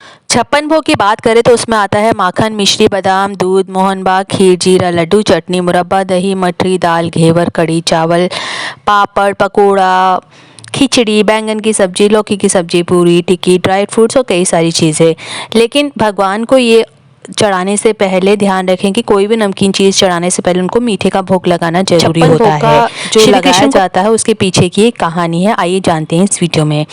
छप्पन भोग की बात करें तो उसमें आता है माखन, मिश्री, बादाम, दूध, मोहनबाग, खीर, जीरा लड्डू, चटनी, मुरब्बा, दही, मठरी, दाल, घेवर, कढ़ी चावल, पापड़, पकोड़ा, खिचड़ी, बैंगन की सब्जी, लौकी की सब्जी, पूरी, टिक्की, ड्राई फ्रूट्स और कई सारी चीज़ें। लेकिन भगवान को ये चढ़ाने से पहले ध्यान रखें कि कोई भी नमकीन चीज़ चढ़ाने से पहले उनको मीठे का भोग लगाना जरूरी होता है। जो लगाया जाता है उसके पीछे की एक कहानी है, आइए जानते हैं इस वीडियो में।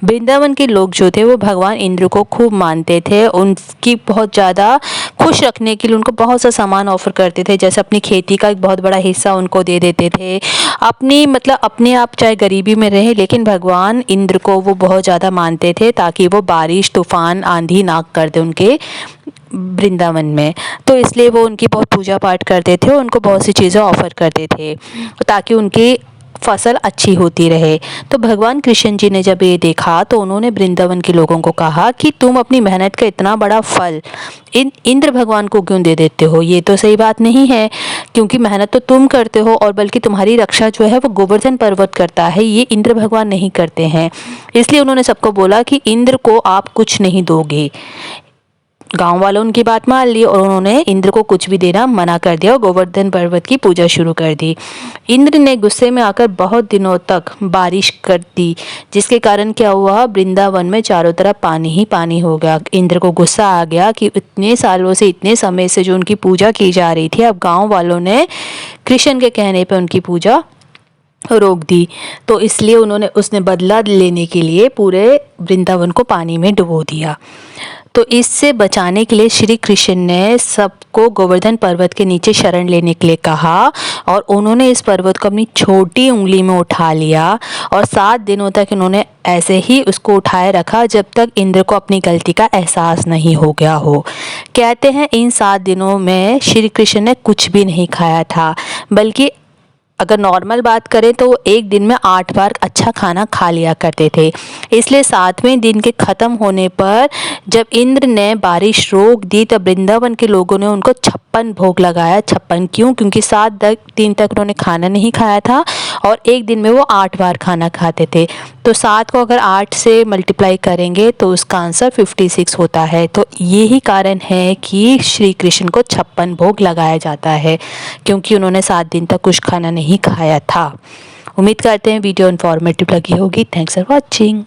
वृंदावन के लोग जो थे वो भगवान इंद्र को खूब मानते थे। उनकी बहुत ज़्यादा खुश रखने के लिए उनको बहुत सा सामान ऑफर करते थे, जैसे अपनी खेती का एक बहुत बड़ा हिस्सा उनको दे देते थे। अपनी मतलब अपने आप चाहे गरीबी में रहे, लेकिन भगवान इंद्र को वो बहुत ज़्यादा मानते थे ताकि वो बारिश, तूफान, आंधी ना कर दे उनके वृंदावन में। तो इसलिए वो उनकी बहुत पूजा पाठ करते थे, उनको बहुत सी चीज़ें ऑफ़र करते थे ताकि उनकी फसल अच्छी होती रहे। तो भगवान कृष्ण जी ने जब ये देखा तो उन्होंने वृंदावन के लोगों को कहा कि तुम अपनी मेहनत का इतना बड़ा फल इंद्र भगवान को क्यों दे देते हो, ये तो सही बात नहीं है, क्योंकि मेहनत तो तुम करते हो और बल्कि तुम्हारी रक्षा जो है वो गोवर्धन पर्वत करता है, ये इंद्र भगवान नहीं करते हैं। इसलिए उन्होंने सबको बोला कि इंद्र को आप कुछ नहीं दोगे। गांव वालों उनकी बात मान ली और उन्होंने इंद्र को कुछ भी देना मना कर दिया और गोवर्धन पर्वत की पूजा शुरू कर दी। इंद्र ने गुस्से में आकर बहुत दिनों तक बारिश कर दी, जिसके कारण क्या हुआ, वृंदावन में चारों तरफ पानी ही पानी हो गया। इंद्र को गुस्सा आ गया कि इतने सालों से, इतने समय से जो उनकी पूजा की जा रही थी, अब गाँव वालों ने कृष्ण के कहने पर उनकी पूजा रोक दी। तो इसलिए उसने बदला लेने के लिए पूरे वृंदावन को पानी में डुबो दिया। तो इससे बचाने के लिए श्री कृष्ण ने सबको गोवर्धन पर्वत के नीचे शरण लेने के लिए कहा और उन्होंने इस पर्वत को अपनी छोटी उंगली में उठा लिया और 7 दिनों तक इन्होंने ऐसे ही उसको उठाए रखा जब तक इंद्र को अपनी गलती का एहसास नहीं हो गया हो। कहते हैं इन 7 दिनों में श्री कृष्ण ने कुछ भी नहीं खाया था, बल्कि अगर नॉर्मल बात करें तो एक दिन में 8 बार अच्छा खाना खा लिया करते थे। इसलिए 7वें दिन के ख़त्म होने पर जब इंद्र ने बारिश रोक दी तब वृंदावन के लोगों ने उनको 56 भोग लगाया। 56 क्यों? क्योंकि 7 दिन तक उन्होंने खाना नहीं खाया था और एक दिन में वो 8 बार खाना खाते थे। तो 7 को अगर 8 से मल्टीप्लाई करेंगे तो उसका आंसर 56 होता है। तो यही कारण है कि श्री कृष्ण को 56 भोग लगाया जाता है, क्योंकि उन्होंने 7 दिन तक कुछ खाना नहीं खाया था। उम्मीद करते हैं वीडियो इन्फॉर्मेटिव लगी होगी। Thanks for watching.